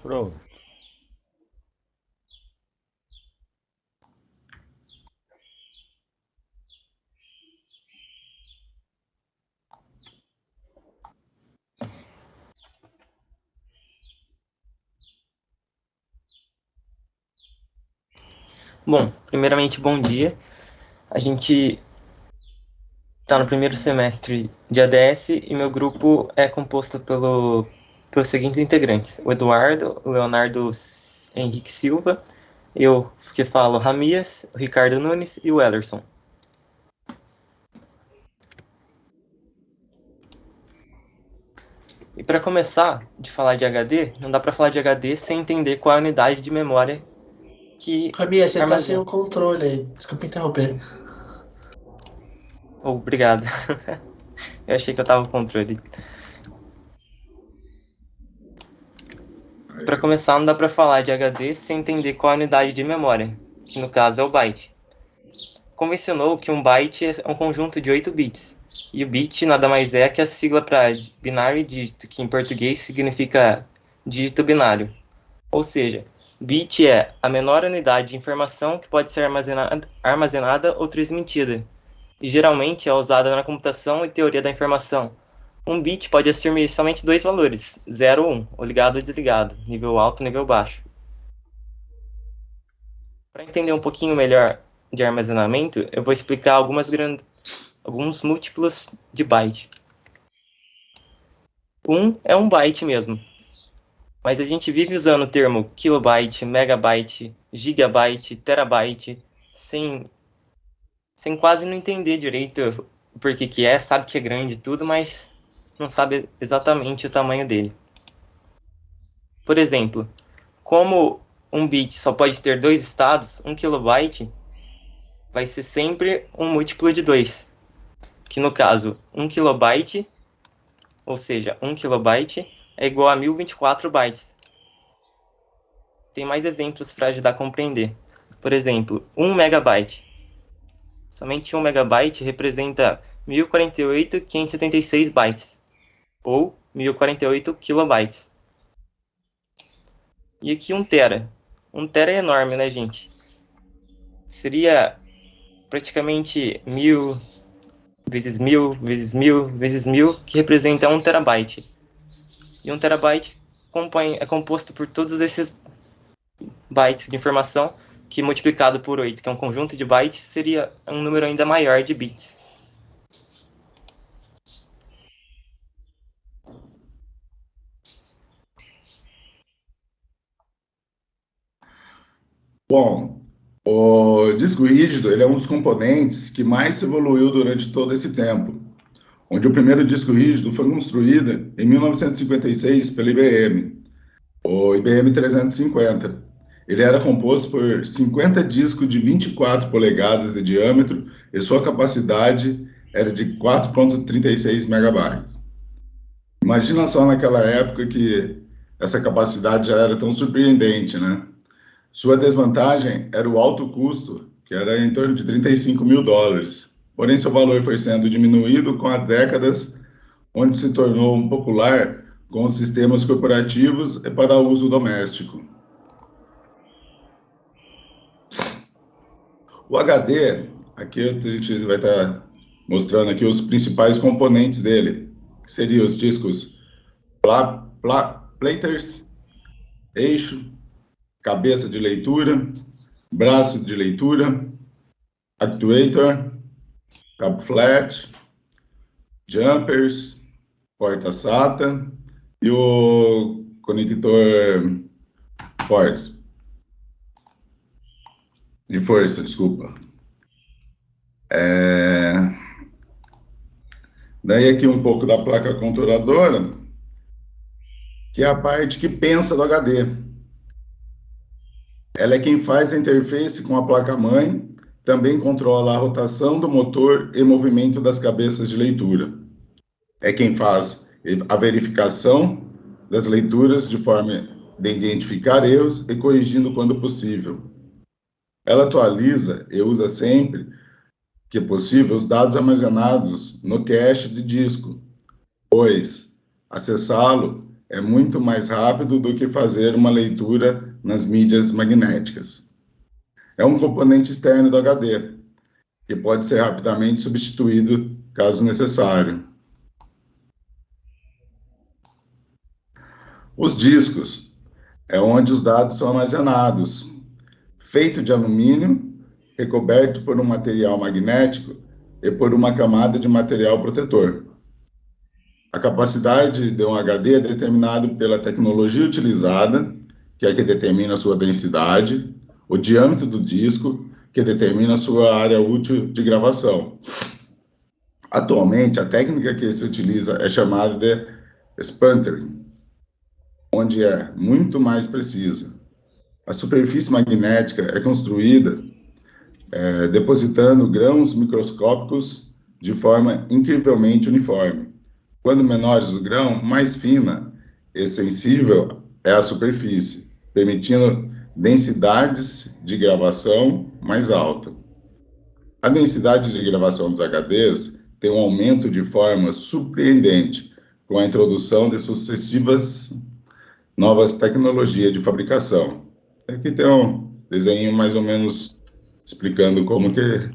Pronto. Bom, primeiramente, bom dia. A gente está no primeiro semestre de ADS e meu grupo é composto pelos seguintes integrantes: o Eduardo, o Leonardo Henrique Silva, eu que falo Ramias, o Ricardo Nunes e o Ellerson. E para começar de falar de HD, não dá para falar de HD sem entender qual é a unidade de memória que Rabia, você tá sem armazena. o controle aí. Desculpa interromper. Oh, obrigado. Eu achei que eu estava no controle. Para começar, não dá para falar de HD sem entender qual é a unidade de memória, que no caso é o byte. Convencionou que um byte é um conjunto de 8 bits, e o bit nada mais é que a sigla para binário e dígito, que em português significa dígito binário. Ou seja, bit é a menor unidade de informação que pode ser armazenada ou transmitida, e geralmente é usada na computação e teoria da informação. Um bit pode assumir somente dois valores, 0 ou 1, ou ligado ou desligado, nível alto ou nível baixo. Para entender um pouquinho melhor de armazenamento, eu vou explicar alguns múltiplos de byte. É um byte mesmo, mas a gente vive usando o termo kilobyte, megabyte, gigabyte, terabyte, sem quase não entender direito por que é, sabe que é grande e tudo, mas não sabe exatamente o tamanho dele. Por exemplo, como um bit só pode ter dois estados, 1 kilobyte vai ser sempre um múltiplo de 2, que no caso 1 kilobyte, ou seja, 1 kilobyte é igual a 1024 bytes. Tem mais exemplos para ajudar a compreender. Por exemplo, 1 megabyte. Somente 1 megabyte representa 1048.576 bytes, ou 1048 kilobytes. E aqui 1 tera. 1 tera é enorme, né, gente? Seria praticamente 1000 vezes 1000 vezes 1000 vezes 1000, que representa 1 terabyte. E 1 terabyte é composto por todos esses bytes de informação, que multiplicado por 8, que é um conjunto de bytes, seria um número ainda maior de bits. Bom, o disco rígido ele é um dos componentes que mais evoluiu durante todo esse tempo, onde o primeiro disco rígido foi construído em 1956 pela IBM, o IBM 350. Ele era composto por 50 discos de 24 polegadas de diâmetro e sua capacidade era de 4,36 megabytes. Imagina só naquela época que essa capacidade já era tão surpreendente, né? Sua desvantagem era o alto custo, que era em torno de US$ 35.000. Porém, seu valor foi sendo diminuído com as décadas, onde se tornou popular com os sistemas corporativos e para uso doméstico. O HD, aqui a gente vai estar mostrando aqui os principais componentes dele, que seriam os discos platers, eixo, cabeça de leitura, braço de leitura, actuator, cabo flat, jumpers, porta SATA e o conector de força, desculpa. Daí aqui um pouco da placa controladora, que é a parte que pensa do HD. Ela é quem faz a interface com a placa-mãe, também controla a rotação do motor e movimento das cabeças de leitura. É quem faz a verificação das leituras de forma de identificar erros e corrigindo quando possível. Ela atualiza e usa sempre que possível os dados armazenados no cache de disco, pois acessá-lo é muito mais rápido do que fazer uma leitura nas mídias magnéticas. É um componente externo do HD, que pode ser rapidamente substituído caso necessário. Os discos é onde os dados são armazenados, feito de alumínio, recoberto por um material magnético e por uma camada de material protetor. A capacidade de um HD é determinada pela tecnologia utilizada, que é que determina a sua densidade, o diâmetro do disco, que determina a sua área útil de gravação. Atualmente, a técnica que se utiliza é chamada de sputtering, onde é muito mais precisa. A superfície magnética é construída depositando grãos microscópicos de forma incrivelmente uniforme. Quando menores o grão, mais fina e sensível é a superfície, permitindo densidades de gravação mais alta. A densidade de gravação dos HDs tem um aumento de forma surpreendente com a introdução de sucessivas novas tecnologias de fabricação. Aqui tem um desenho mais ou menos explicando como que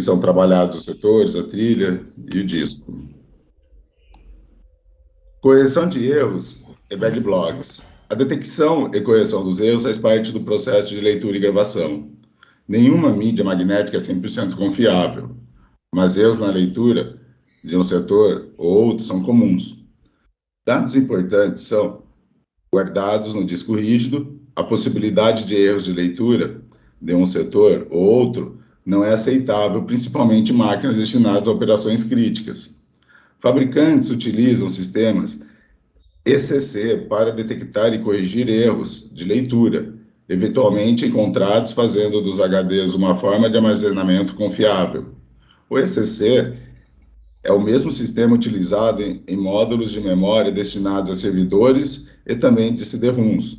são trabalhados os setores, a trilha e o disco. Correção de erros e bad blocks. A detecção e correção dos erros faz parte do processo de leitura e gravação. Nenhuma mídia magnética é 100% confiável, mas erros na leitura de um setor ou outro são comuns. Dados importantes são guardados no disco rígido, a possibilidade de erros de leitura de um setor ou outro não é aceitável, principalmente em máquinas destinadas a operações críticas. Fabricantes utilizam sistemas ECC para detectar e corrigir erros de leitura, eventualmente encontrados fazendo dos HDs uma forma de armazenamento confiável. O ECC é o mesmo sistema utilizado em módulos de memória destinados a servidores e também de CD-ROMs.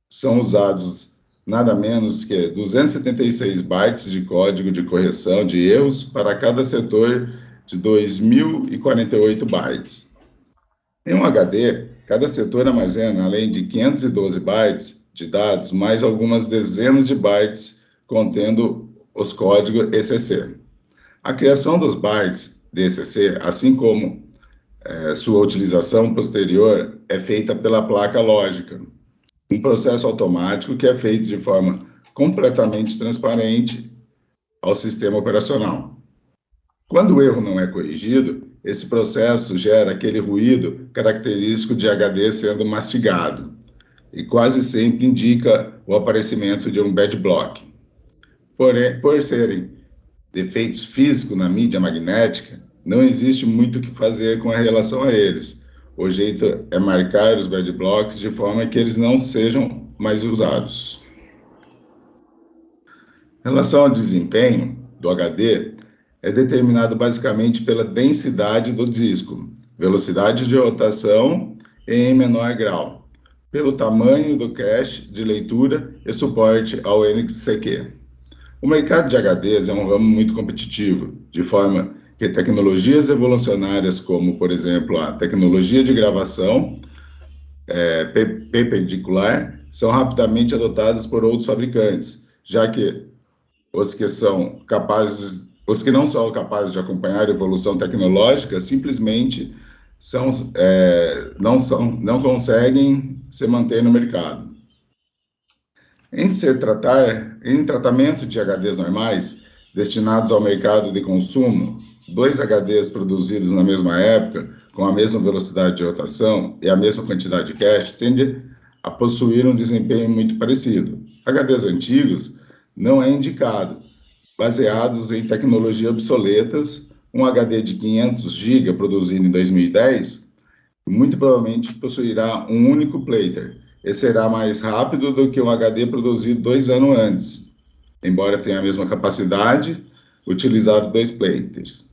São usados nada menos que 276 bytes de código de correção de erros para cada setor de 2048 bytes. Em um HD, cada setor armazena, além de 512 bytes de dados, mais algumas dezenas de bytes contendo os códigos ECC. A criação dos bytes de ECC, assim como sua utilização posterior, é feita pela placa lógica, um processo automático que é feito de forma completamente transparente ao sistema operacional. Quando o erro não é corrigido, esse processo gera aquele ruído característico de HD sendo mastigado e quase sempre indica o aparecimento de um bad block. Porém, por serem defeitos físicos na mídia magnética, não existe muito o que fazer com relação a eles. O jeito é marcar os bad blocks de forma que eles não sejam mais usados. Em relação ao desempenho do HD, é determinado basicamente pela densidade do disco, velocidade de rotação e, em menor grau, pelo tamanho do cache de leitura e suporte ao NXCQ. O mercado de HDs é um ramo muito competitivo, de forma que tecnologias evolucionárias como, por exemplo, a tecnologia de gravação perpendicular são rapidamente adotadas por outros fabricantes, já que os que não são capazes de acompanhar a evolução tecnológica simplesmente não conseguem se manter no mercado. Em tratamento de HDs normais, destinados ao mercado de consumo, 2 HDs produzidos na mesma época, com a mesma velocidade de rotação e a mesma quantidade de cache, tendem a possuir um desempenho muito parecido. HDs antigos não é indicado, baseados em tecnologias obsoletas. Um HD de 500 GB produzido em 2010, muito provavelmente possuirá um único plater e será mais rápido do que um HD produzido 2 anos antes, embora tenha a mesma capacidade, utilizar 2 platers.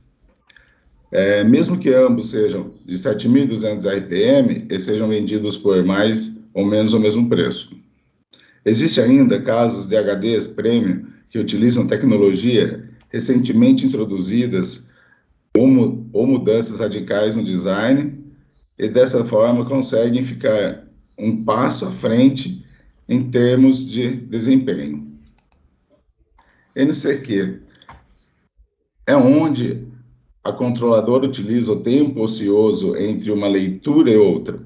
Mesmo que ambos sejam de 7.200 RPM e sejam vendidos por mais ou menos o mesmo preço. Existem ainda casos de HDs premium que utilizam tecnologia recentemente introduzidas ou mudanças radicais no design e dessa forma conseguem ficar um passo à frente em termos de desempenho. NCQ é onde a controladora utiliza o tempo ocioso entre uma leitura e outra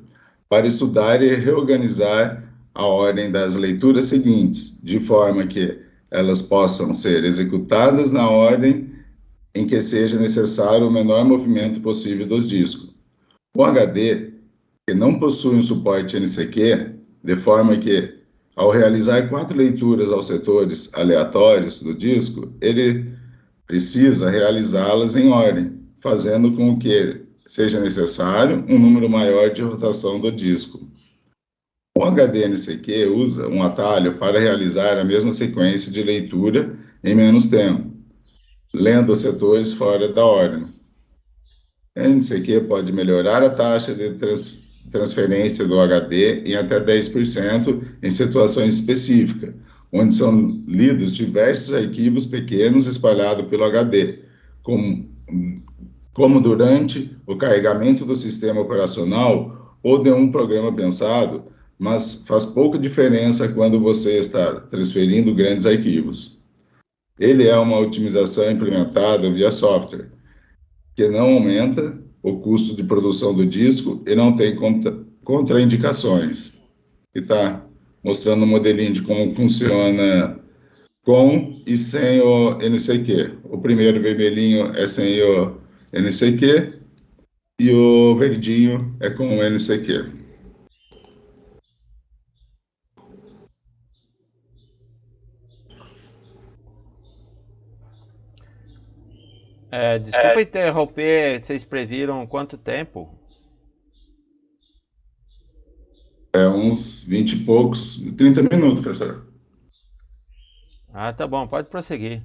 para estudar e reorganizar a ordem das leituras seguintes, de forma que elas possam ser executadas na ordem em que seja necessário o menor movimento possível dos discos. O HD, que não possui um suporte NCQ, de forma que, ao realizar 4 leituras aos setores aleatórios do disco, ele precisa realizá-las em ordem, fazendo com que seja necessário um número maior de rotação do disco. O HDNCQ usa um atalho para realizar a mesma sequência de leitura em menos tempo, lendo os setores fora da ordem. A NCQ pode melhorar a taxa de transferência do HD em até 10% em situações específicas, onde são lidos diversos arquivos pequenos espalhados pelo HD, como durante o carregamento do sistema operacional ou de um programa pensado, mas faz pouca diferença quando você está transferindo grandes arquivos. Ele é uma otimização implementada via software, que não aumenta o custo de produção do disco e não tem contraindicações. E está mostrando um modelinho de como funciona com e sem o NCQ. O primeiro vermelhinho é sem o NCQ e o verdinho é com o NCQ. Desculpa interromper, vocês previram quanto tempo? Uns 20 e poucos, 30 minutos, professor. Ah, tá bom, pode prosseguir.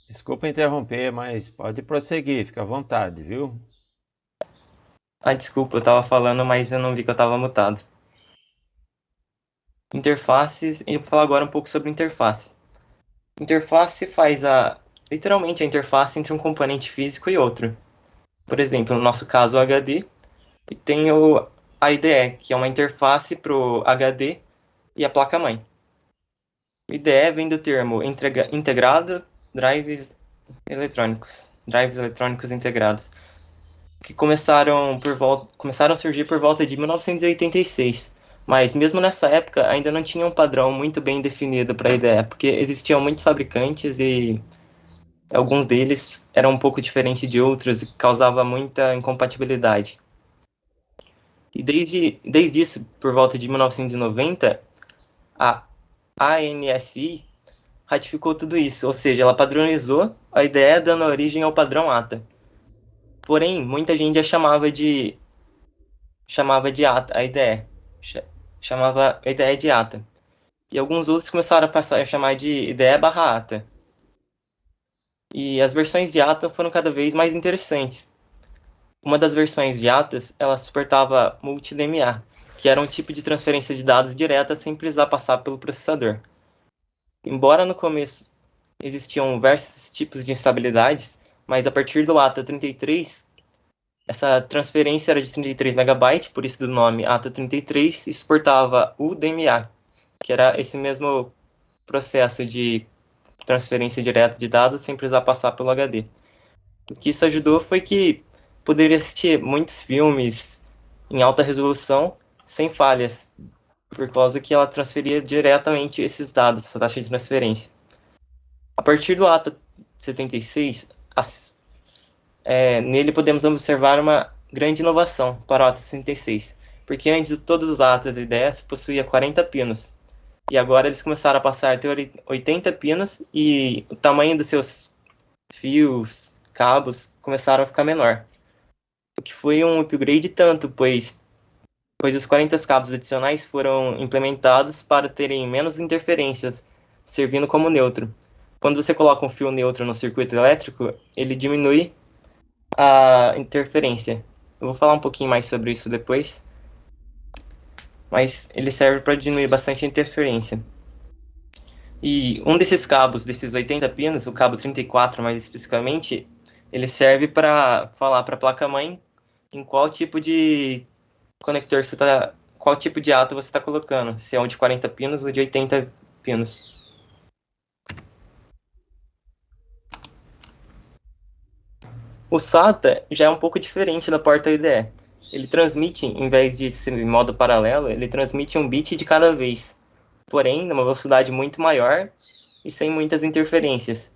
Desculpa interromper, mas pode prosseguir, fica à vontade, viu? Ah, desculpa, eu tava falando, mas eu não vi que eu tava mutado. Interfaces, eu vou falar agora um pouco sobre interface. Interface faz literalmente a interface entre um componente físico e outro. Por exemplo, no nosso caso o HD, e tem a IDE, que é uma interface para o HD e a placa-mãe. O IDE vem do termo integrado drives eletrônicos integrados, que começaram a surgir por volta de 1986. Mas mesmo nessa época ainda não tinha um padrão muito bem definido para a IDE, porque existiam muitos fabricantes e alguns deles eram um pouco diferentes de outros e causava muita incompatibilidade. E desde isso, por volta de 1990, a ANSI ratificou tudo isso, ou seja, ela padronizou a IDE dando origem ao padrão ATA. Porém, muita gente já chamava de ATA, a IDE. Chamava a IDE de ATA. E alguns outros começaram a passar a chamar de IDE/ATA. E as versões de ATA foram cada vez mais interessantes. Uma das versões de ATAs, ela suportava multi-DMA, que era um tipo de transferência de dados direta sem precisar passar pelo processador. Embora no começo existiam diversos tipos de instabilidades, mas a partir do ATA 33, essa transferência era de 33 MB, por isso do nome ATA 33, e suportava o DMA, que era esse mesmo processo de transferência direta de dados sem precisar passar pelo HD. O que isso ajudou foi que poderia assistir muitos filmes em alta resolução sem falhas, por causa que ela transferia diretamente esses dados, essa taxa de transferência. A partir do ATA 76, nele podemos observar uma grande inovação para o ATA 76, porque antes todos os ATAs e IDEs possuíam 40 pinos, e agora eles começaram a passar a ter 80 pinos e o tamanho dos seus fios, cabos, começaram a ficar menor. O que foi um upgrade tanto, pois os 40 cabos adicionais foram implementados para terem menos interferências, servindo como neutro. Quando você coloca um fio neutro no circuito elétrico, ele diminui a interferência. Eu vou falar um pouquinho mais sobre isso depois, mas ele serve para diminuir bastante a interferência. E um desses cabos, desses 80 pinos, o cabo 34 mais especificamente, ele serve para falar para a placa-mãe em qual tipo de conector você está, qual tipo de ata você está colocando, se é um de 40 pinos ou de 80 pinos. O SATA já é um pouco diferente da porta IDE. Ele transmite, em vez de ser em modo paralelo, ele transmite um bit de cada vez, porém numa velocidade muito maior e sem muitas interferências.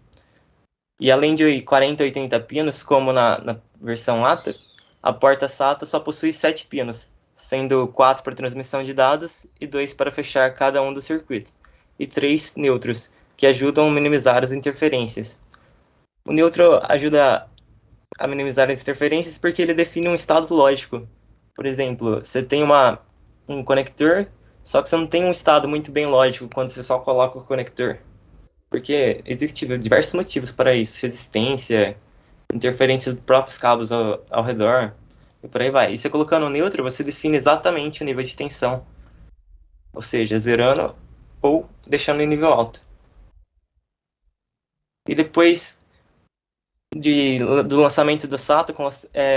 E além de 40 e 80 pinos, como na versão ATA, a porta SATA só possui 7 pinos, sendo 4 para transmissão de dados e 2 para fechar cada um dos circuitos, e 3 neutros, que ajudam a minimizar as interferências. O neutro ajuda a minimizar as interferências porque ele define um estado lógico. Por exemplo, você tem um conector, só que você não tem um estado muito bem lógico quando você só coloca o conector. Porque existem diversos motivos para isso, resistência, interferência dos próprios cabos ao redor, e por aí vai. E você colocando o neutro, você define exatamente o nível de tensão, ou seja, zerando ou deixando em nível alto. E depois do lançamento do SATA,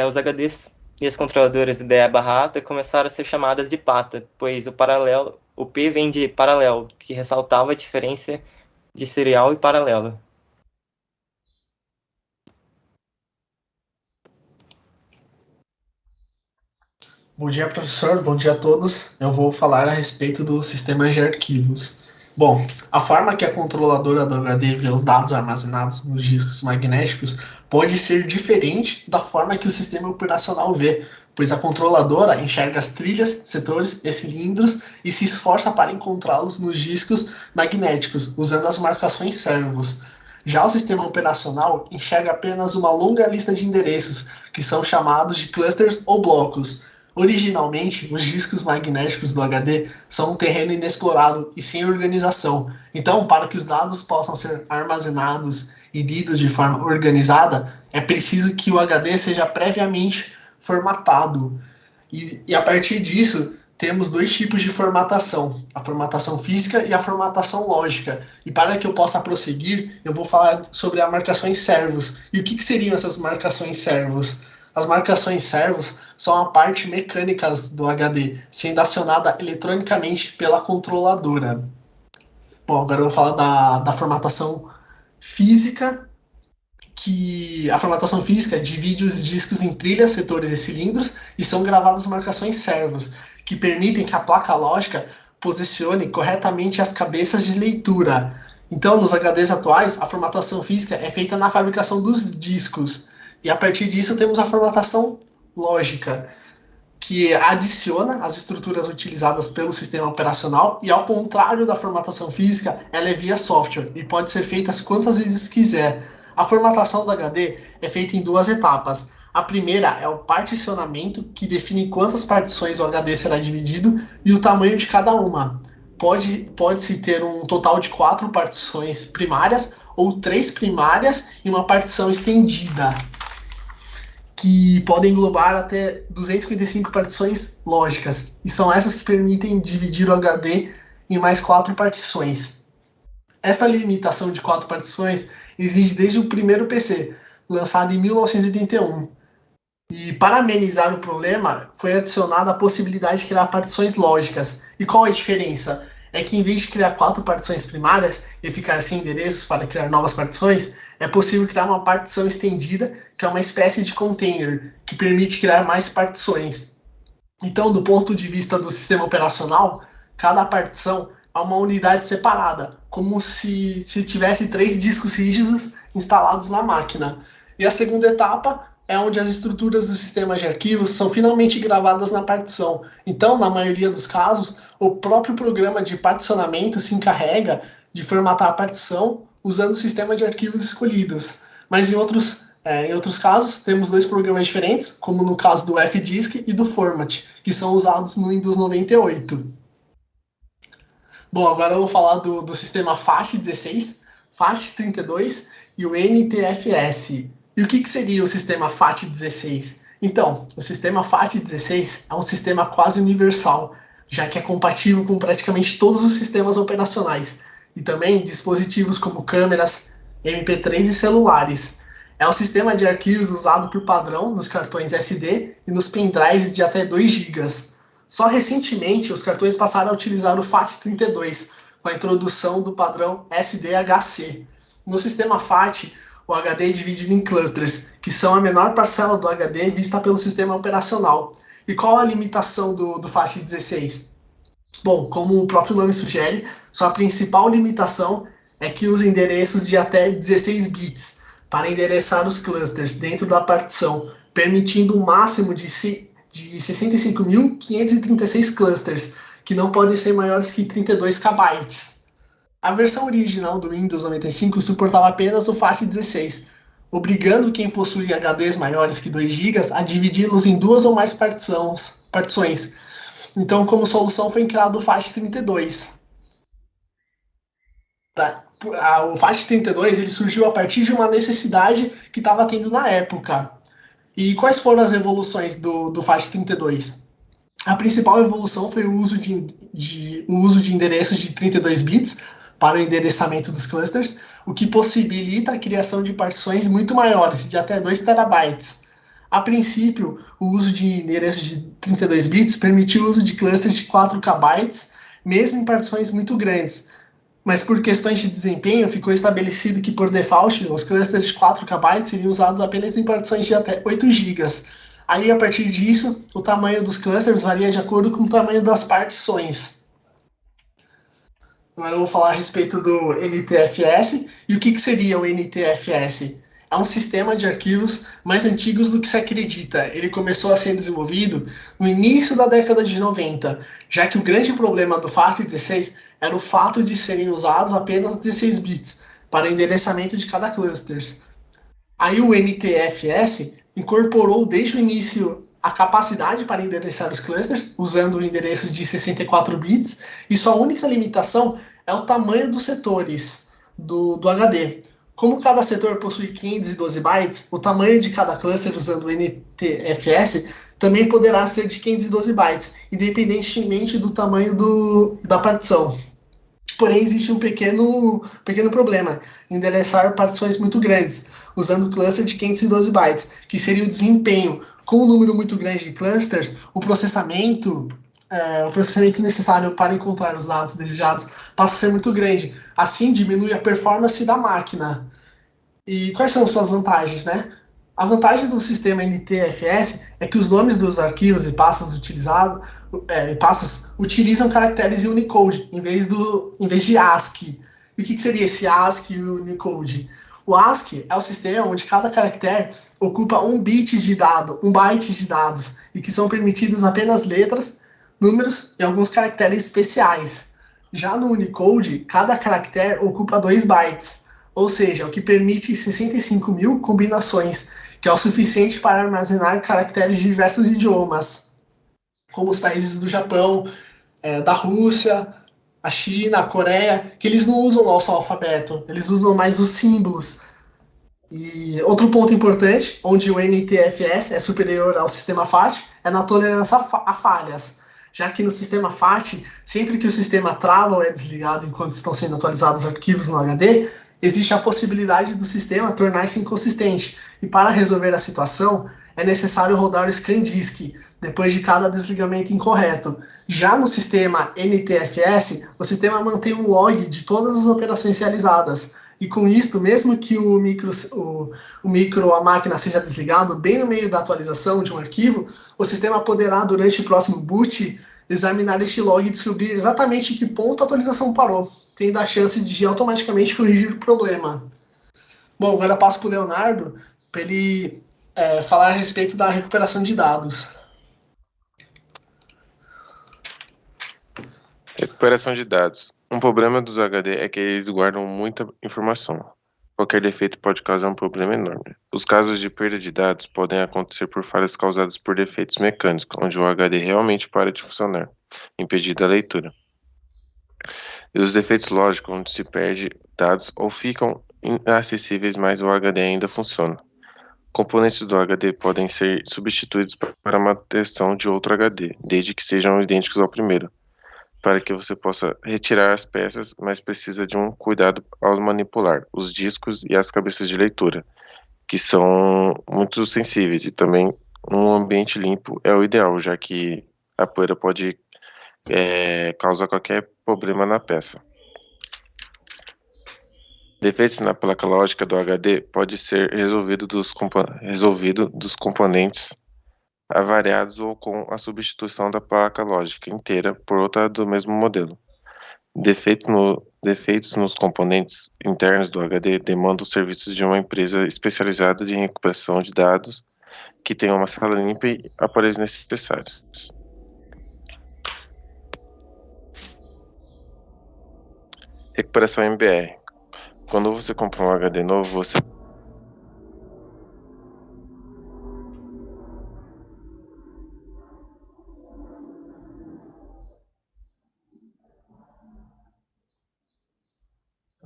os HDs e as controladoras IDE/ATA começaram a ser chamadas de PATA, pois o P vem de paralelo, que ressaltava a diferença de serial e paralelo. Bom dia, professor. Bom dia a todos. Eu vou falar a respeito do sistema de arquivos. Bom, a forma que a controladora do HD vê os dados armazenados nos discos magnéticos pode ser diferente da forma que o sistema operacional vê, pois a controladora enxerga as trilhas, setores e cilindros e se esforça para encontrá-los nos discos magnéticos, usando as marcações servos. Já o sistema operacional enxerga apenas uma longa lista de endereços, que são chamados de clusters ou blocos. Originalmente, os discos magnéticos do HD são um terreno inexplorado e sem organização. Então, para que os dados possam ser armazenados e lidos de forma organizada, é preciso que o HD seja previamente formatado. E a partir disso, temos dois tipos de formatação, a formatação física e a formatação lógica. E para que eu possa prosseguir, eu vou falar sobre as marcações servos. E o que seriam essas marcações servos? As marcações servos são a parte mecânica do HD, sendo acionada eletronicamente pela controladora. Bom, agora eu vou falar da formatação física, que a formatação física divide os discos em trilhas, setores e cilindros, e são gravadas marcações servos, que permitem que a placa lógica posicione corretamente as cabeças de leitura. Então, nos HDs atuais, a formatação física é feita na fabricação dos discos. E a partir disso temos a formatação lógica, que adiciona as estruturas utilizadas pelo sistema operacional e, ao contrário da formatação física, ela é via software e pode ser feita quantas vezes quiser. A formatação do HD é feita em duas etapas. A primeira é o particionamento, que define quantas partições o HD será dividido e o tamanho de cada uma. Pode-se ter um total de 4 partições primárias ou 3 primárias e uma partição estendida, que podem englobar até 255 partições lógicas, e são essas que permitem dividir o HD em mais 4 partições. Esta limitação de 4 partições existe desde o primeiro PC, lançado em 1981. E para amenizar o problema, foi adicionada a possibilidade de criar partições lógicas. E qual é a diferença? É que em vez de criar 4 partições primárias e ficar sem endereços para criar novas partições, é possível criar uma partição estendida, que é uma espécie de container, que permite criar mais partições. Então, do ponto de vista do sistema operacional, cada partição é uma unidade separada, como se tivesse 3 discos rígidos instalados na máquina. E a segunda etapa é onde as estruturas do sistema de arquivos são finalmente gravadas na partição. Então, na maioria dos casos, o próprio programa de particionamento se encarrega de formatar a partição usando o sistema de arquivos escolhidos. Mas em outros casos, temos 2 programas diferentes, como no caso do FDisk e do Format, que são usados no Windows 98. Bom, agora eu vou falar do sistema FAT16, FAT32 e o NTFS. E o que seria o sistema FAT16? Então, o sistema FAT16 é um sistema quase universal, já que é compatível com praticamente todos os sistemas operacionais, e também dispositivos como câmeras, MP3 e celulares. É um sistema de arquivos usado por padrão nos cartões SD e nos pendrives de até 2 GB. Só recentemente, os cartões passaram a utilizar o FAT32, com a introdução do padrão SDHC. No sistema FAT, o HD é dividido em clusters, que são a menor parcela do HD vista pelo sistema operacional. E qual a limitação do FAT16? Bom, como o próprio nome sugere, sua principal limitação é que usa endereços de até 16 bits para endereçar os clusters dentro da partição, permitindo um máximo de 65.536 clusters, que não podem ser maiores que 32 KB. A versão original do Windows 95 suportava apenas o FAT16, obrigando quem possui HDs maiores que 2 GB a dividi-los em 2 ou mais partições. Então, como solução, foi criado o FAT32. O FAT32 ele surgiu a partir de uma necessidade que estava tendo na época. E quais foram as evoluções do FAT32? A principal evolução foi o uso de endereços de 32 bits para o endereçamento dos clusters, o que possibilita a criação de partições muito maiores, de até 2 terabytes. A princípio, o uso de endereços de 32 bits permitiu o uso de clusters de 4 KB, mesmo em partições muito grandes. Mas por questões de desempenho, ficou estabelecido que, por default, os clusters de 4 KB seriam usados apenas em partições de até 8 GB. Aí, a partir disso, o tamanho dos clusters varia de acordo com o tamanho das partições. Agora eu vou falar a respeito do NTFS. E o que seria o NTFS? É um sistema de arquivos mais antigos do que se acredita. Ele começou a ser desenvolvido no início da década de 90, já que o grande problema do FAT16 era o fato de serem usados apenas 16 bits para o endereçamento de cada cluster. Aí o NTFS incorporou desde o início a capacidade para endereçar os clusters, usando endereços de 64 bits, e sua única limitação é o tamanho dos setores do HD. Como cada setor possui 512 bytes, o tamanho de cada cluster usando o NTFS também poderá ser de 512 bytes, independentemente do tamanho da partição. Porém, existe um pequeno problema: endereçar partições muito grandes, usando o cluster de 512 bytes, que seria o desempenho. Com um número muito grande de clusters, o processamento necessário para encontrar os dados desejados passa a ser muito grande. Assim, diminui a performance da máquina. E quais são suas vantagens, né? A vantagem do sistema NTFS é que os nomes dos arquivos e pastas utilizam caracteres em Unicode, em vez de ASCII. E o que seria esse ASCII e Unicode? O ASCII é o sistema onde cada caractere ocupa um byte de dados, e que são permitidos apenas letras, números e alguns caracteres especiais. Já no Unicode, cada caractere ocupa 2 bytes, ou seja, o que permite 65.000 combinações, que é o suficiente para armazenar caracteres de diversos idiomas, como os países do Japão, da Rússia, a China, a Coreia, que eles não usam o nosso alfabeto, eles usam mais os símbolos. E outro ponto importante, onde o NTFS é superior ao sistema FAT, é na tolerância a falhas, já que no sistema FAT, sempre que o sistema trava ou é desligado enquanto estão sendo atualizados os arquivos no HD, existe a possibilidade do sistema tornar-se inconsistente, e para resolver a situação, é necessário rodar o ScanDisk, depois de cada desligamento incorreto. Já no sistema NTFS, o sistema mantém um log de todas as operações realizadas, e com isto, mesmo que a máquina seja desligado bem no meio da atualização de um arquivo, o sistema poderá, durante o próximo boot, examinar este log e descobrir exatamente em que ponto a atualização parou, tendo a chance de automaticamente corrigir o problema. Bom, agora passo para o Leonardo, para ele falar a respeito da recuperação de dados. Recuperação de dados. Um problema dos HD é que eles guardam muita informação. Qualquer defeito pode causar um problema enorme. Os casos de perda de dados podem acontecer por falhas causadas por defeitos mecânicos, onde o HD realmente para de funcionar, impedindo a leitura. E os defeitos lógicos, onde se perde dados ou ficam inacessíveis, mas o HD ainda funciona. Componentes do HD podem ser substituídos para a manutenção de outro HD, desde que sejam idênticos ao primeiro, para que você possa retirar as peças, mas precisa de um cuidado ao manipular os discos e as cabeças de leitura, que são muito sensíveis, e também um ambiente limpo é o ideal, já que a poeira pode causar qualquer problema na peça. Defeitos na placa lógica do HD pode ser resolvido dos componentes avariados ou com a substituição da placa lógica inteira por outra do mesmo modelo. Defeitos nos componentes internos do HD demandam os serviços de uma empresa especializada em recuperação de dados que tenha uma sala limpa e aparelhos necessários. Recuperação MBR. Quando você compra um HD novo, você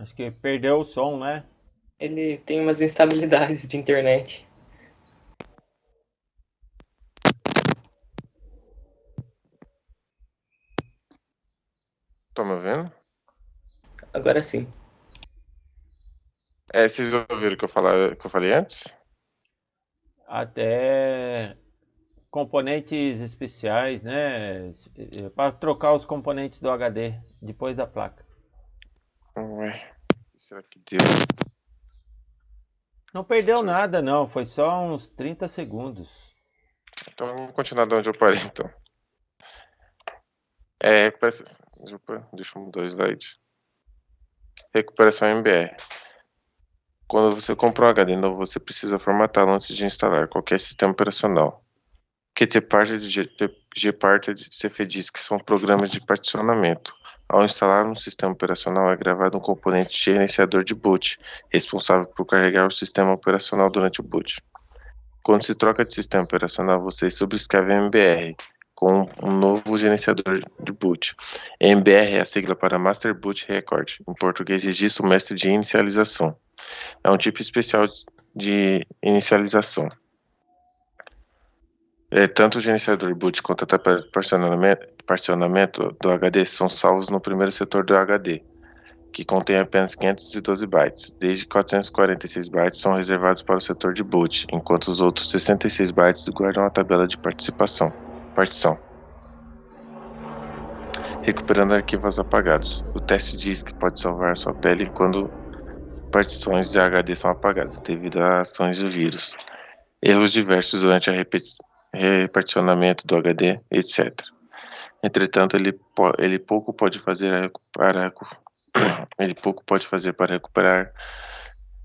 Acho que perdeu o som, né? Ele tem umas instabilidades de internet. Tá me ouvindo? Agora sim. Vocês ouviram o que eu falei antes? Até componentes especiais, né? Para trocar os componentes do HD depois da placa. Ué, será que deu? Não perdeu nada, não. Foi só uns 30 segundos. Então vamos continuar de onde eu parei, então. Deixa eu mudar o slide. Recuperação MBR. Quando você compra um HD novo, você precisa formatá-lo antes de instalar qualquer sistema operacional. QT-Parted e Gparted CFDISC são programas de particionamento. Ao instalar um sistema operacional, é gravado um componente gerenciador de boot, responsável por carregar o sistema operacional durante o boot. Quando se troca de sistema operacional, você subscreve MBR com um novo gerenciador de boot. MBR é a sigla para Master Boot Record, em português, Registro Mestre de Inicialização. É um tipo especial de inicialização. Tanto o gerenciador boot quanto a tabela de particionamento do HD são salvos no primeiro setor do HD, que contém apenas 512 bytes. Desde 446 bytes são reservados para o setor de boot, enquanto os outros 66 bytes guardam a tabela de partição. Recuperando arquivos apagados. O teste diz que pode salvar sua pele quando partições de HD são apagadas, devido a ações de vírus, erros diversos durante a reparticionamento do HD, etc. Entretanto, ele pouco pode fazer para recuperar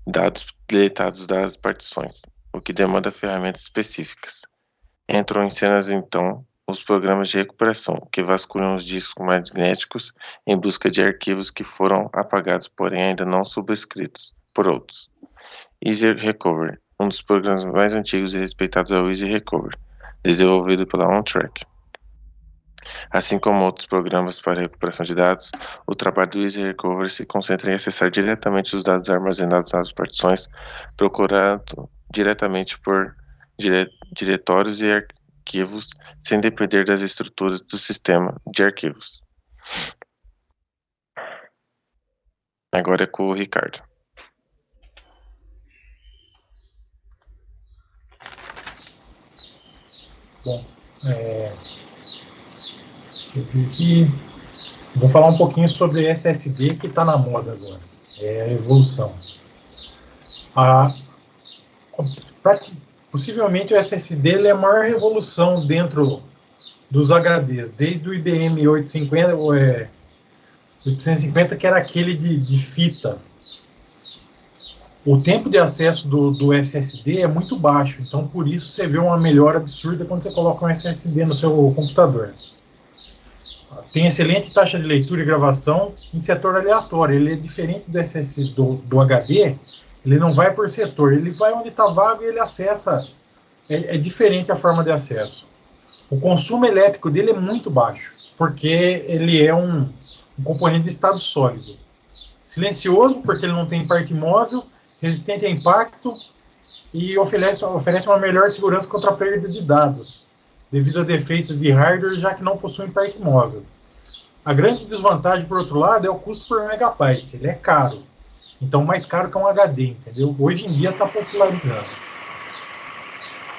dados deletados das partições, o que demanda ferramentas específicas. Entram em cenas, então, os programas de recuperação, que vasculham os discos magnéticos em busca de arquivos que foram apagados, porém ainda não subscritos por outros. Easy Recovery. Um dos programas mais antigos e respeitados é o Easy Recovery, desenvolvido pela OnTrack. Assim como outros programas para recuperação de dados, o trabalho do Easy Recovery se concentra em acessar diretamente os dados armazenados nas partições, procurando diretamente por diretórios e arquivos, sem depender das estruturas do sistema de arquivos. Agora é com o Ricardo. Bom, vou falar um pouquinho sobre SSD que está na moda agora, a evolução. Possivelmente o SSD ele é a maior revolução dentro dos HDs, desde o IBM 850, que era aquele de fita. O tempo de acesso do SSD é muito baixo, então por isso você vê uma melhora absurda quando você coloca um SSD no seu computador. Tem excelente taxa de leitura e gravação em setor aleatório. Ele é diferente do SSD do HD, ele não vai por setor, ele vai onde está vago e ele acessa. É diferente a forma de acesso. O consumo elétrico dele é muito baixo, porque ele é um componente de estado sólido. Silencioso, porque ele não tem parte móvel, resistente a impacto e oferece uma melhor segurança contra a perda de dados, devido a defeitos de hardware, já que não possuem parte móvel. A grande desvantagem, por outro lado, é o custo por megabyte. Ele é caro. Então, mais caro que um HD, entendeu? Hoje em dia está popularizando.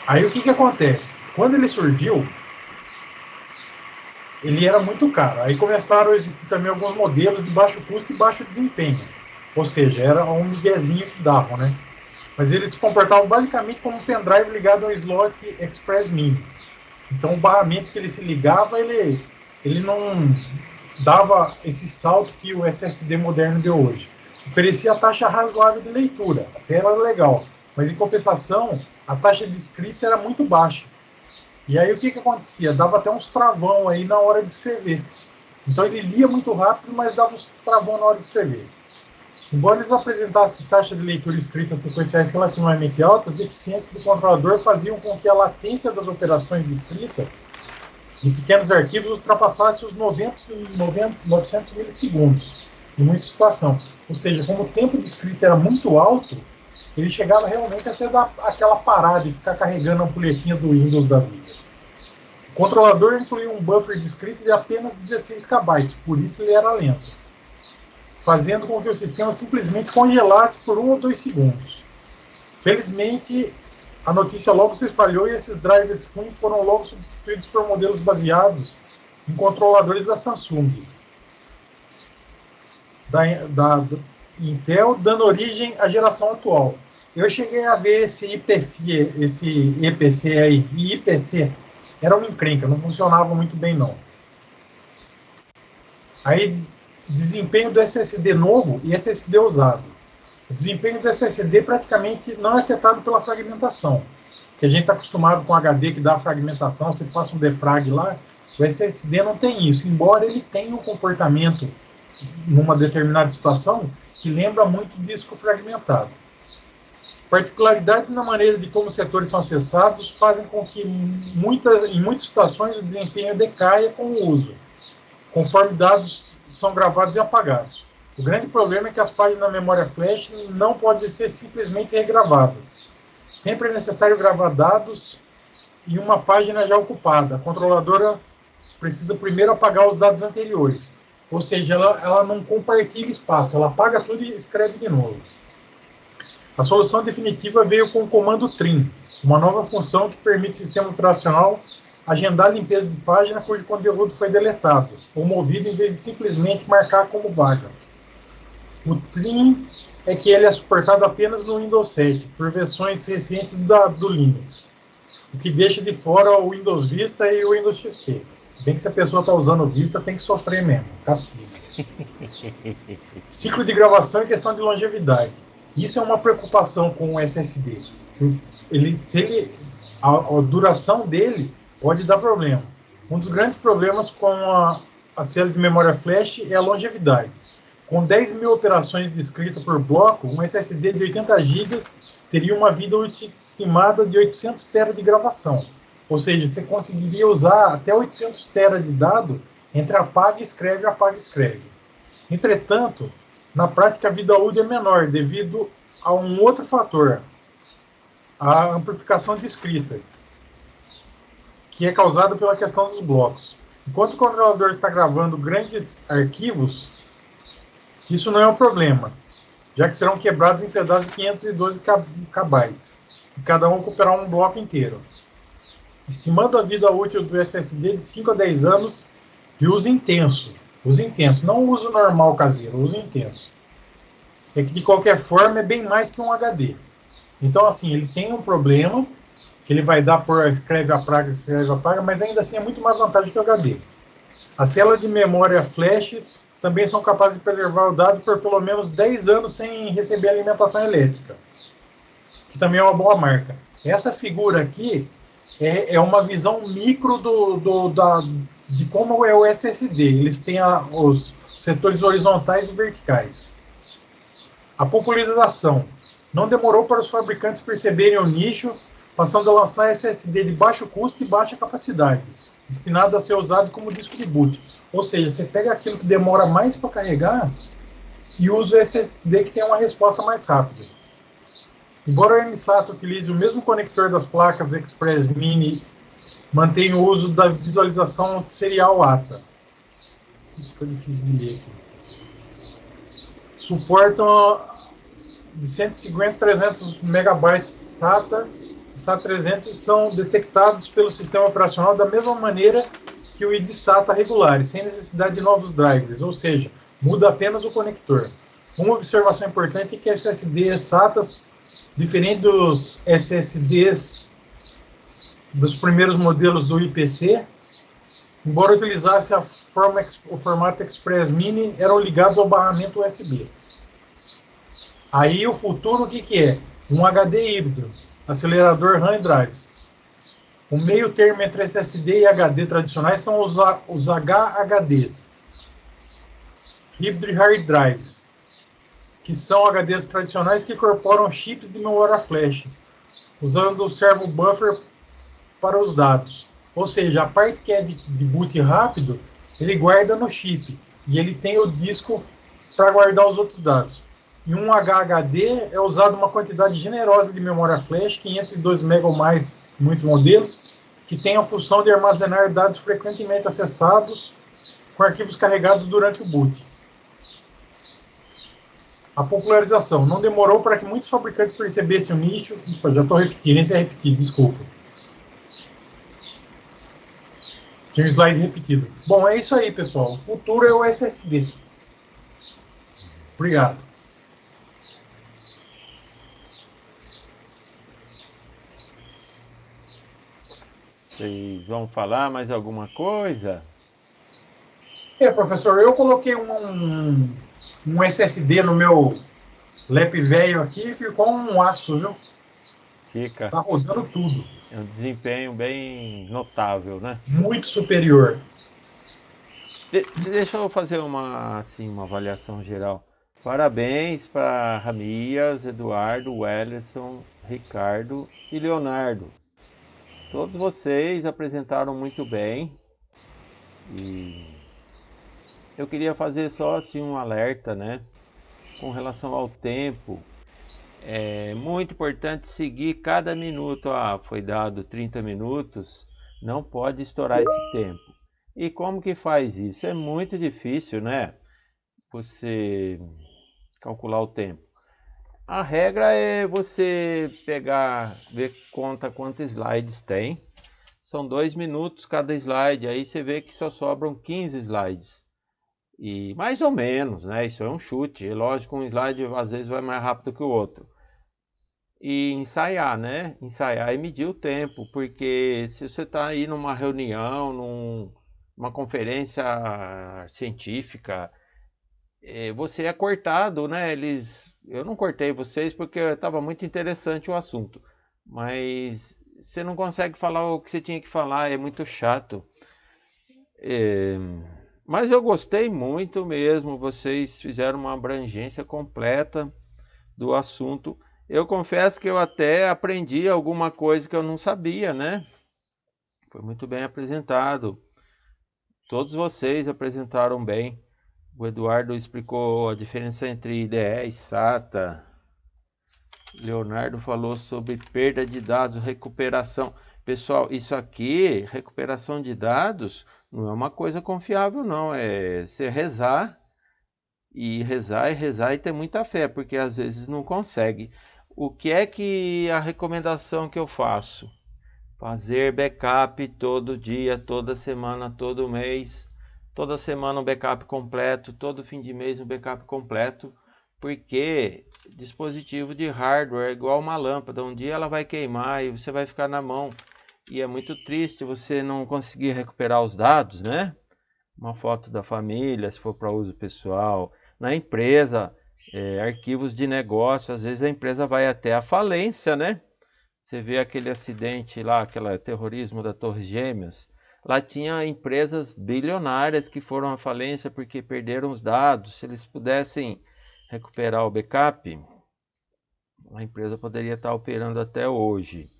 Aí, o que acontece? Quando ele surgiu, ele era muito caro. Aí começaram a existir também alguns modelos de baixo custo e baixo desempenho. Ou seja, era um miguezinho que davam, né? Mas eles se comportavam basicamente como um pendrive ligado ao slot Express Mini. Então, o barramento que ele se ligava, ele não dava esse salto que o SSD moderno deu hoje. Oferecia taxa razoável de leitura, até era legal, mas em compensação, a taxa de escrita era muito baixa. E aí o que acontecia? Dava até uns travão aí na hora de escrever. Então ele lia muito rápido, mas dava uns travão na hora de escrever. Embora eles apresentassem taxa de leitura e escrita sequenciais relativamente altas, deficiências do controlador faziam com que a latência das operações de escrita de pequenos arquivos ultrapassasse os 900 milissegundos, em muita situação. Ou seja, como o tempo de escrita era muito alto, ele chegava realmente até dar aquela parada e ficar carregando a ampulhetinha do Windows da vida. O controlador incluía um buffer de escrita de apenas 16 KB, por isso ele era lento, fazendo com que o sistema simplesmente congelasse por 1 ou 2 segundos. Felizmente, a notícia logo se espalhou e esses drivers ruins foram logo substituídos por modelos baseados em controladores da Samsung, da Intel, dando origem à geração atual. Eu cheguei a ver esse EPC aí, e IPC era uma encrenca, não funcionava muito bem não. Aí, desempenho do SSD novo e SSD usado. O desempenho do SSD praticamente não é afetado pela fragmentação, porque a gente está acostumado com HD que dá fragmentação, você passa um defrag lá, o SSD não tem isso, embora ele tenha um comportamento numa determinada situação que lembra muito disco fragmentado. Particularidades na maneira de como os setores são acessados fazem com que em muitas situações o desempenho decaia com o uso, conforme dados são gravados e apagados. O grande problema é que as páginas na memória flash não podem ser simplesmente regravadas. Sempre é necessário gravar dados em uma página já ocupada. A controladora precisa primeiro apagar os dados anteriores. Ou seja, ela não compartilha espaço, ela apaga tudo e escreve de novo. A solução definitiva veio com o comando trim, uma nova função que permite ao sistema operacional agendar a limpeza de página cujo conteúdo foi deletado ou movido em vez de simplesmente marcar como vaga. O trim é que ele é suportado apenas no Windows 7, por versões recentes do Linux, o que deixa de fora o Windows Vista e o Windows XP. Se bem que se a pessoa está usando o Vista, tem que sofrer mesmo, castigo. Ciclo de gravação e questão de longevidade. Isso é uma preocupação com o SSD. A duração dele pode dar problema. Um dos grandes problemas com a célula de memória flash é a longevidade. Com 10 mil operações de escrita por bloco, um SSD de 80 GB teria uma vida útil estimada de 800 TB de gravação. Ou seja, você conseguiria usar até 800 TB de dado entre apaga e escreve, apaga e escreve. Entretanto, na prática a vida útil é menor devido a um outro fator, a amplificação de escrita, que é causada pela questão dos blocos. Enquanto o controlador está gravando grandes arquivos, isso não é um problema, já que serão quebrados em pedaços de 512 KB, e cada um ocupará um bloco inteiro. Estimando a vida útil do SSD de 5 a 10 anos de uso intenso, não uso normal caseiro, uso intenso. É que de qualquer forma é bem mais que um HD. Então assim, ele tem um problema, que ele vai dar por escreve, apaga, mas ainda assim é muito mais vantagem que o HD. As células de memória flash também são capazes de preservar o dado por pelo menos 10 anos sem receber alimentação elétrica, que também é uma boa marca. Essa figura aqui é uma visão micro de como é o SSD. Eles têm os setores horizontais e verticais. A popularização não demorou para os fabricantes perceberem o nicho, passando a lançar SSD de baixo custo e baixa capacidade, destinado a ser usado como disco de boot. Ou seja, você pega aquilo que demora mais para carregar e usa o SSD que tem uma resposta mais rápida. Embora o MSATA utilize o mesmo conector das placas Express Mini, mantém o uso da visualização serial ATA. Fica difícil de ler aqui. Suportam de 150 a 300 megabytes SATA e SATA300 são detectados pelo sistema operacional da mesma maneira que o ID SATA regulares, sem necessidade de novos drivers, ou seja, muda apenas o conector. Uma observação importante é que SSDs SATAs, diferente dos SSDs dos primeiros modelos do IPC, embora utilizasse o formato Express Mini, eram ligados ao barramento USB. Aí o futuro o que é? Um HD híbrido, acelerador RAM e drives. O meio termo entre SSD e HD tradicionais são os HHDs, Hybrid Hard Drives, que são HDs tradicionais que incorporam chips de memória flash, usando o servo buffer para os dados. Ou seja, a parte que é de boot rápido, ele guarda no chip, e ele tem o disco para guardar os outros dados. Em um HHD é usada uma quantidade generosa de memória flash, 502 MB ou mais, em muitos modelos, que tem a função de armazenar dados frequentemente acessados com arquivos carregados durante o boot. A popularização não demorou para que muitos fabricantes percebessem o nicho. Já estou repetindo, esse é repetido, desculpa. Tinha um slide repetido. Bom, é isso aí, pessoal. O futuro é o SSD. Obrigado. Vocês vão falar mais alguma coisa? Professor, eu coloquei um SSD no meu lap velho aqui e ficou um aço, viu? Fica. Tá rodando tudo. É um desempenho bem notável, né? Muito superior. Deixa eu fazer uma avaliação geral. Parabéns para Ramias, Eduardo, Wellerson, Ricardo e Leonardo. Todos vocês apresentaram muito bem. E eu queria fazer só assim um alerta, né? Com relação ao tempo. É muito importante seguir cada minuto. Foi dado 30 minutos, não pode estourar esse tempo. E como que faz isso? É muito difícil, né? Você calcular o tempo. A regra é você conta quantos slides tem. São 2 minutos cada slide, aí você vê que só sobram 15 slides. E mais ou menos, né? Isso é um chute. É lógico, um slide às vezes vai mais rápido que o outro. E ensaiar, né? Ensaiar e medir o tempo, porque se você está aí numa reunião, numa conferência científica, você é cortado, né? Eu não cortei vocês porque estava muito interessante o assunto, mas você não consegue falar o que você tinha que falar, é muito chato. Mas eu gostei muito mesmo, vocês fizeram uma abrangência completa do assunto. Eu confesso que eu até aprendi alguma coisa que eu não sabia, né? Foi muito bem apresentado. Todos vocês apresentaram bem. O Eduardo explicou a diferença entre IDE e SATA. Leonardo falou sobre perda de dados, recuperação. Pessoal, isso aqui, recuperação de dados, não é uma coisa confiável, não. É você rezar e ter muita fé, porque às vezes não consegue. O que é que a recomendação que eu faço? Fazer backup todo dia, toda semana, todo mês. Toda semana um backup completo, todo fim de mês um backup completo, porque dispositivo de hardware é igual uma lâmpada, um dia ela vai queimar e você vai ficar na mão. E é muito triste você não conseguir recuperar os dados, né? Uma foto da família, se for para uso pessoal. Na empresa, arquivos de negócio, às vezes a empresa vai até a falência, né? Você vê aquele acidente lá, aquele terrorismo da Torres Gêmeas. Lá tinha empresas bilionárias que foram à falência porque perderam os dados. Se eles pudessem recuperar o backup, a empresa poderia estar operando até hoje.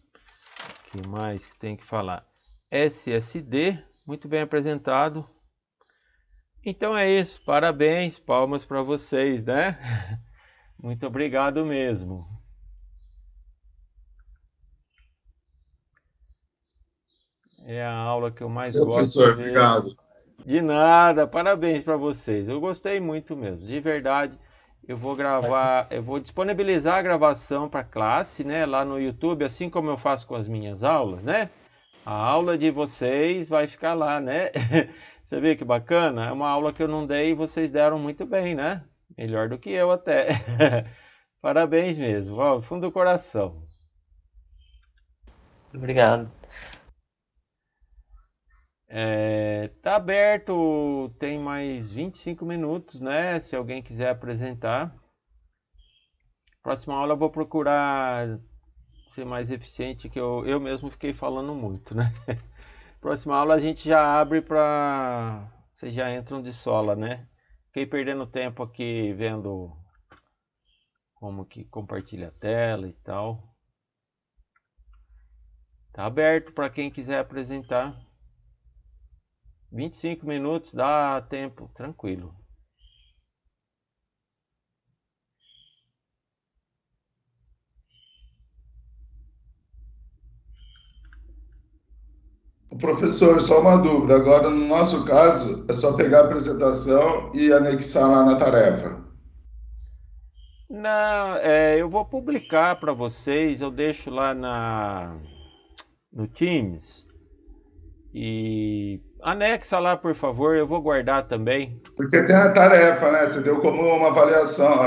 O que mais que tem que falar? SSD, muito bem apresentado. Então é isso, parabéns, palmas para vocês, né? Muito obrigado mesmo. É a aula que eu mais Seu gosto de professor, ver. obrigado. De nada, parabéns para vocês. Eu gostei muito mesmo, de verdade. Eu vou gravar, eu vou disponibilizar a gravação para classe, né, lá no YouTube, assim como eu faço com as minhas aulas, né? A aula de vocês vai ficar lá, né? Você vê que bacana? É uma aula que eu não dei e vocês deram muito bem, né? Melhor do que eu até. Parabéns mesmo, ó, fundo do coração. Obrigado. Tá aberto, tem mais 25 minutos, né? Se alguém quiser apresentar. Próxima aula eu vou procurar ser mais eficiente, que eu mesmo fiquei falando muito, né? Próxima aula a gente já abre para vocês já entram de sola, né? Fiquei perdendo tempo aqui vendo como que compartilha a tela e tal. Tá aberto para quem quiser apresentar. 25 minutos dá tempo, tranquilo. Professor, só uma dúvida. Agora, no nosso caso, é só pegar a apresentação e anexar lá na tarefa. Não, eu vou publicar para vocês, eu deixo lá no Teams e anexa lá, por favor, eu vou guardar também. Porque tem a tarefa, né? Você deu como uma avaliação,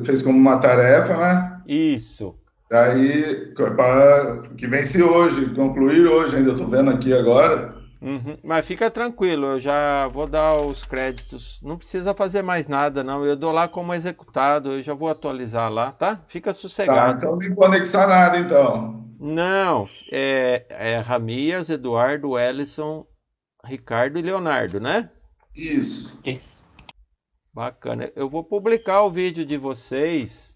fez como uma tarefa, né? Isso. Daí, que vence hoje, concluir hoje, ainda estou vendo aqui agora. Uhum. Mas fica tranquilo, eu já vou dar os créditos. Não precisa fazer mais nada, não. Eu dou lá como executado, eu já vou atualizar lá, tá? Fica Tá, sossegado. então nem vou anexar nada, então. Não, é Ramias, Eduardo, Ellison, Ricardo e Leonardo, né? Isso. Isso. Bacana. Eu vou publicar o vídeo de vocês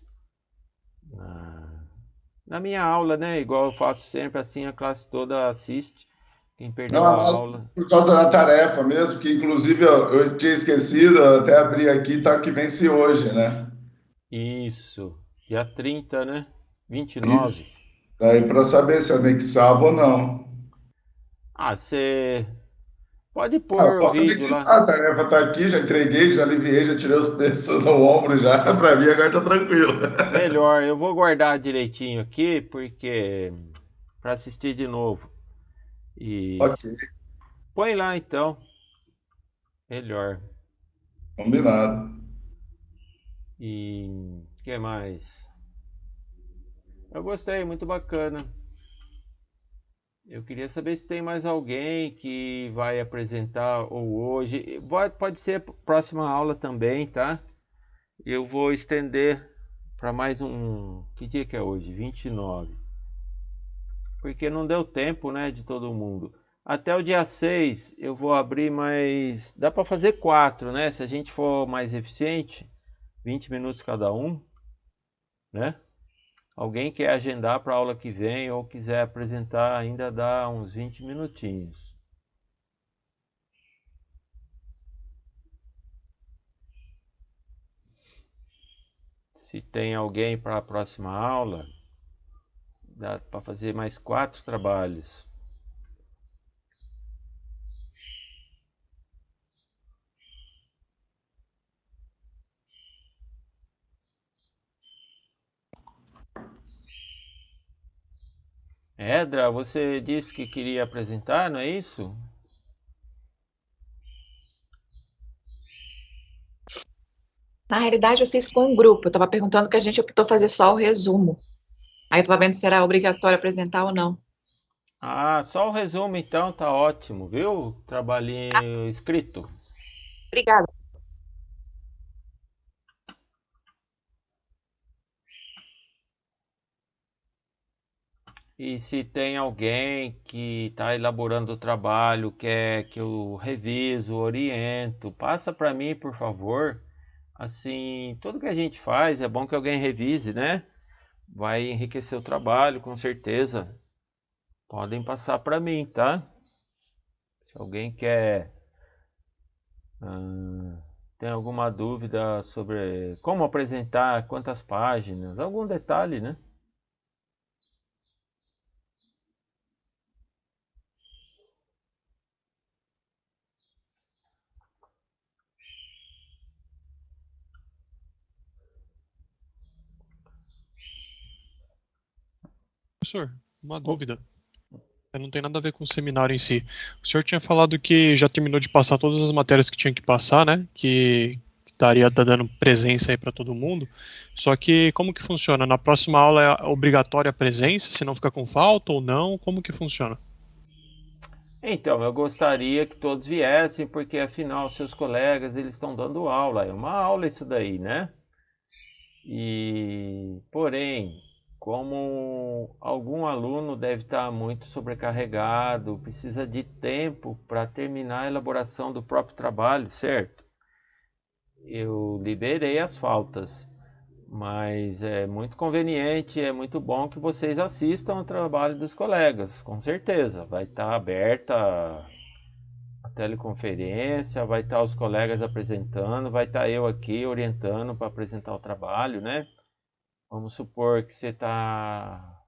na minha aula, né? Igual eu faço sempre, assim a classe toda assiste. Quem perdeu Não, a mas aula. por causa da tarefa mesmo, que inclusive eu tinha esquecido, eu até abri aqui, tá que vence hoje, né? Isso. Dia 30, né? 29. Isso. Daí para saber se anexava ou não. Ah, você pode Ah, eu pôr o posso vídeo lá. anexar, a tarefa tá aqui, já entreguei, já aliviei, já tirei os pesos do ombro já, para mim agora tá tranquilo. Melhor, eu vou guardar direitinho aqui, porque para assistir de novo. E Ok, põe lá então. Melhor. combinado. E que mais? Eu gostei, muito bacana. Eu queria saber se tem mais alguém que vai apresentar ou hoje. Pode ser próxima aula também, tá? Eu vou estender para mais um. Que dia que é hoje? 29. Porque não deu tempo, né, de todo mundo. Até o dia 6 eu vou abrir mais. Dá para fazer 4, né? Se a gente for mais eficiente, 20 minutos cada um, né? Alguém quer agendar para a aula que vem ou quiser apresentar, ainda dá uns 20 minutinhos. Se tem alguém para a próxima aula, dá para fazer mais 4 trabalhos. Edra, você disse que queria apresentar, não é isso? Na realidade, eu fiz com um grupo. Eu estava perguntando que a gente optou fazer só o resumo. Aí eu estava vendo se era obrigatório apresentar ou não. Ah, só o resumo então tá ótimo, viu? Trabalhinho escrito. Obrigada. E se tem alguém que está elaborando o trabalho, quer que eu reviso, oriento, passa para mim, por favor. Assim, tudo que a gente faz é bom que alguém revise, né? Vai enriquecer o trabalho, com certeza. Podem passar para mim, tá? Se alguém quer, tem alguma dúvida sobre como apresentar, quantas páginas, algum detalhe, né? Professor, uma dúvida. Não tem nada a ver com o seminário em si. O senhor tinha falado que já terminou de passar todas as matérias que tinha que passar, né? Que estaria dando presença aí para todo mundo. Só que como que funciona? Na próxima aula é obrigatória a presença, se não fica com falta ou não? Como que funciona? Então, eu gostaria que todos viessem, porque afinal seus colegas eles estão dando aula. É uma aula isso daí, né? Porém, como algum aluno deve estar muito sobrecarregado, precisa de tempo para terminar a elaboração do próprio trabalho, certo? Eu liberei as faltas, mas é muito conveniente, é muito bom que vocês assistam ao trabalho dos colegas, com certeza. Vai estar aberta a teleconferência, vai estar os colegas apresentando, vai estar eu aqui orientando para apresentar o trabalho, né? Vamos supor que você está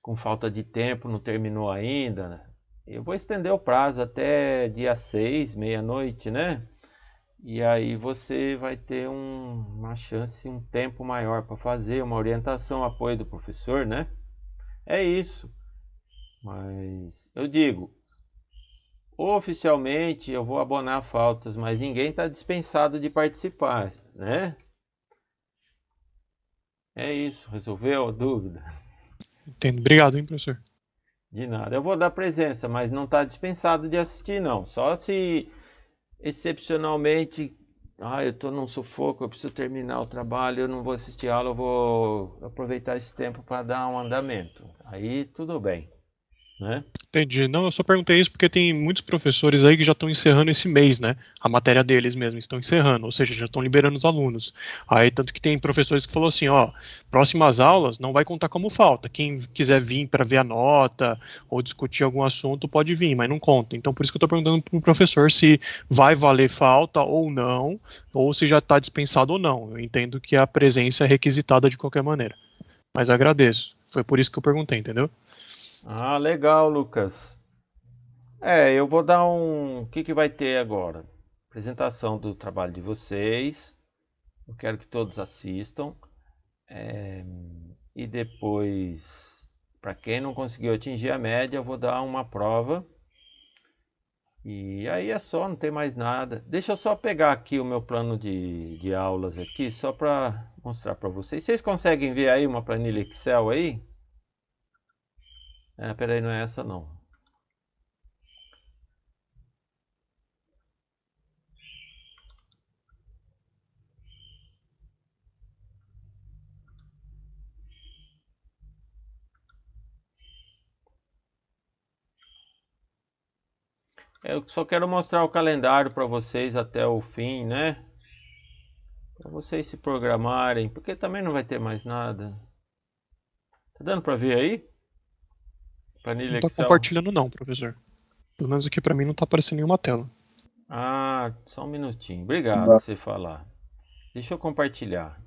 com falta de tempo, não terminou ainda, né? Eu vou estender o prazo até dia 6, meia-noite, né? E aí você vai ter uma chance, um tempo maior para fazer, uma orientação, apoio do professor, né? É isso. Mas eu digo, oficialmente eu vou abonar faltas, mas ninguém está dispensado de participar, né? É isso, resolveu a dúvida? Entendo. Obrigado, hein, professor? De nada. Eu vou dar presença, mas não está dispensado de assistir, não. Só se excepcionalmente, eu estou num sufoco, eu preciso terminar o trabalho, eu não vou assistir aula, eu vou aproveitar esse tempo para dar um andamento. Aí tudo bem, né? Entendi. Não, eu só perguntei isso porque tem muitos professores aí que já estão encerrando esse mês, né? A matéria deles mesmo estão encerrando, ou seja, já estão liberando os alunos. Aí, tanto que tem professores que falou assim, ó, próximas aulas não vai contar como falta. Quem quiser vir para ver a nota ou discutir algum assunto pode vir, mas não conta. Então, por isso que eu estou perguntando para o professor se vai valer falta ou não, ou se já está dispensado ou não. Eu entendo que a presença é requisitada de qualquer maneira. Mas agradeço. Foi por isso que eu perguntei, entendeu? Ah, legal, Lucas. Eu vou dar o que vai ter agora? Apresentação do trabalho de vocês. Eu quero que todos assistam. E depois, para quem não conseguiu atingir a média, eu vou dar uma prova. E aí é só, não tem mais nada. Deixa eu só pegar aqui o meu plano de aulas aqui, só para mostrar para vocês. Vocês conseguem ver aí uma planilha Excel aí? Peraí, não é essa não. Eu só quero mostrar o calendário para vocês até o fim, né? Para vocês se programarem, porque também não vai ter mais nada. Tá dando para ver aí? Planilha Não está Excel. compartilhando não, professor. Pelo menos aqui para mim não está aparecendo nenhuma tela. Ah, só um minutinho. Obrigado por você falar. Deixa eu compartilhar.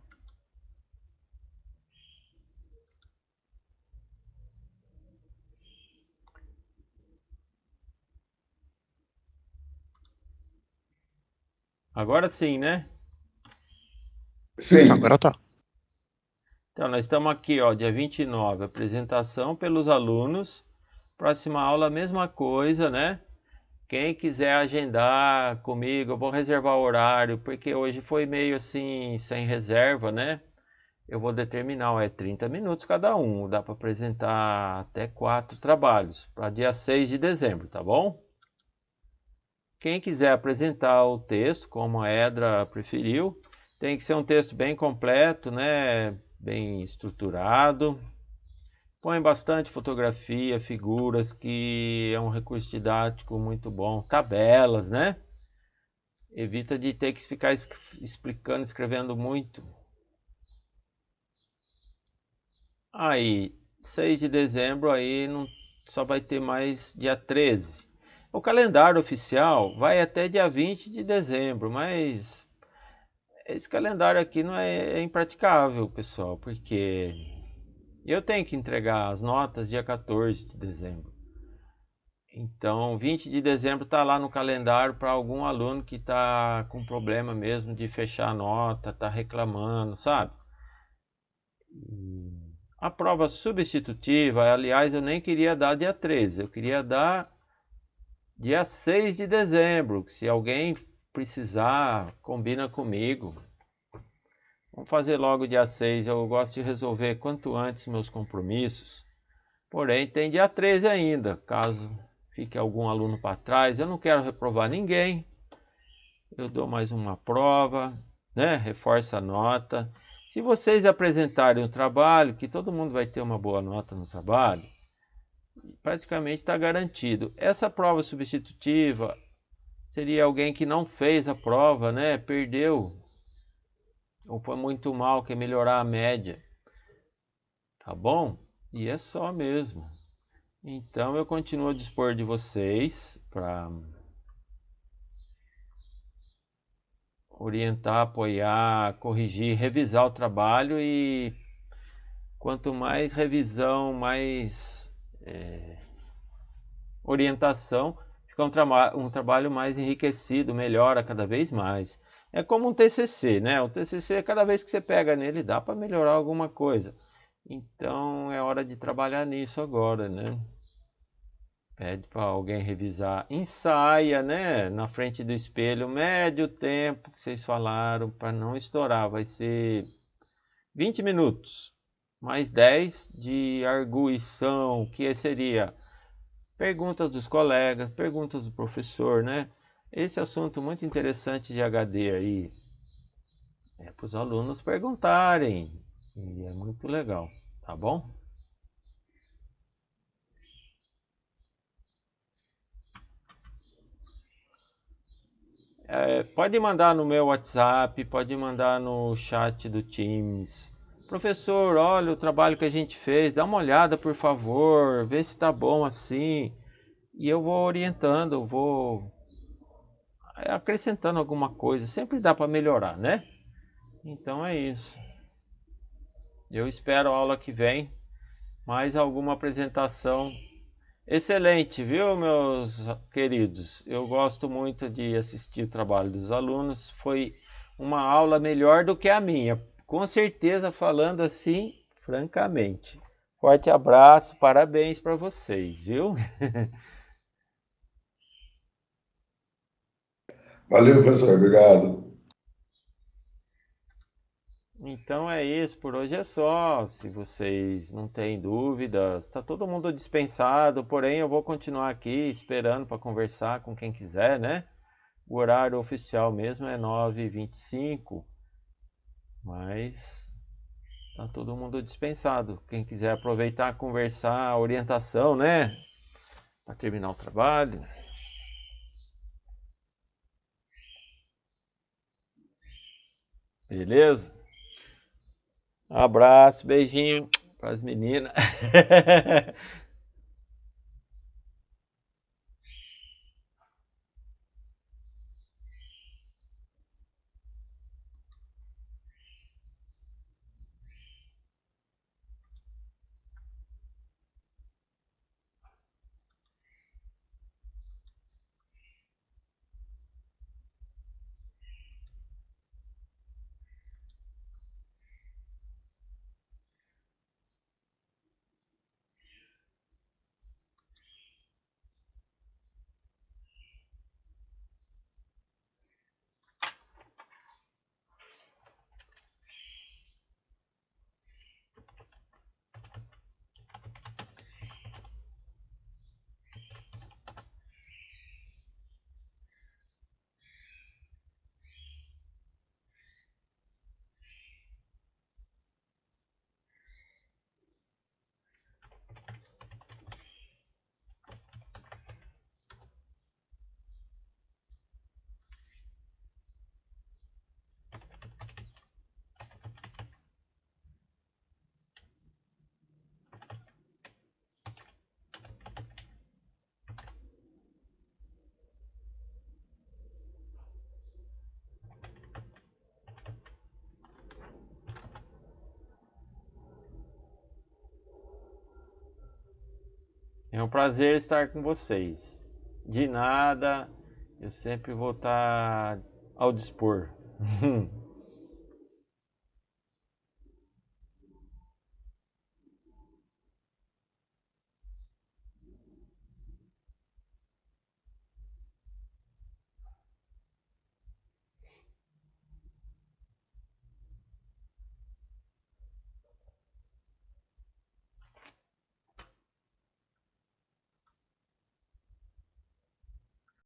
Agora sim, né? Sim. Agora tá. Então, nós estamos aqui, ó, dia 29, apresentação pelos alunos. Próxima aula, a mesma coisa, né? Quem quiser agendar comigo, eu vou reservar o horário, porque hoje foi meio assim, sem reserva, né? Eu vou determinar, 30 minutos cada um, dá para apresentar até 4 trabalhos, para dia 6 de dezembro, tá bom? Quem quiser apresentar o texto, como a Edra preferiu, tem que ser um texto bem completo, né? Bem estruturado. Põe bastante fotografia, figuras, que é um recurso didático muito bom. Tabelas, né? Evita de ter que ficar explicando, escrevendo muito. Aí, 6 de dezembro, aí não, só vai ter mais dia 13. O calendário oficial vai até dia 20 de dezembro, mas esse calendário aqui não é impraticável, pessoal, porque eu tenho que entregar as notas dia 14 de dezembro. Então, 20 de dezembro está lá no calendário para algum aluno que está com problema mesmo de fechar a nota, está reclamando, sabe? A prova substitutiva, aliás, eu nem queria dar dia 13, eu queria dar dia 6 de dezembro. Se alguém precisar, combina comigo. Vamos fazer logo dia 6, eu gosto de resolver quanto antes meus compromissos. Porém, tem dia 13 ainda, caso fique algum aluno para trás. Eu não quero reprovar ninguém. Eu dou mais uma prova, né? Reforço a nota. Se vocês apresentarem o trabalho, que todo mundo vai ter uma boa nota no trabalho, praticamente está garantido. Essa prova substitutiva seria alguém que não fez a prova, né? Perdeu, ou foi muito mal, quer melhorar a média. Tá bom? E é só mesmo. Então eu continuo a dispor de vocês para orientar, apoiar, corrigir, revisar o trabalho, e quanto mais revisão, mais orientação, fica um trabalho mais enriquecido, melhora cada vez mais. É como um TCC, né? O TCC, cada vez que você pega nele, dá para melhorar alguma coisa. Então é hora de trabalhar nisso agora, né? Pede para alguém revisar, ensaia, né? Na frente do espelho, mede o tempo que vocês falaram para não estourar. Vai ser 20 minutos, mais 10 de arguição, que seria perguntas dos colegas, perguntas do professor, né? Esse assunto muito interessante de HD aí é para os alunos perguntarem, e é muito legal, tá bom? Pode mandar no meu WhatsApp, pode mandar no chat do Teams. Professor, olha o trabalho que a gente fez, dá uma olhada por favor, vê se tá bom assim. E eu vou orientando, eu vou acrescentando alguma coisa, sempre dá para melhorar, né? Então é isso. Eu espero a aula que vem mais alguma apresentação. Excelente, viu, meus queridos? Eu gosto muito de assistir o trabalho dos alunos. Foi uma aula melhor do que a minha, com certeza, falando assim, francamente. Forte abraço, parabéns para vocês, viu? Valeu, professor. Obrigado. Então é isso, por hoje é só. Se vocês não têm dúvidas, está todo mundo dispensado, porém eu vou continuar aqui esperando para conversar com quem quiser, né? O horário oficial mesmo é 9h25, mas tá todo mundo dispensado. Quem quiser aproveitar, conversar, a orientação, né? Para terminar o trabalho. Beleza? Abraço, beijinho para as meninas. É um prazer estar com vocês. De nada, eu sempre vou estar ao dispor.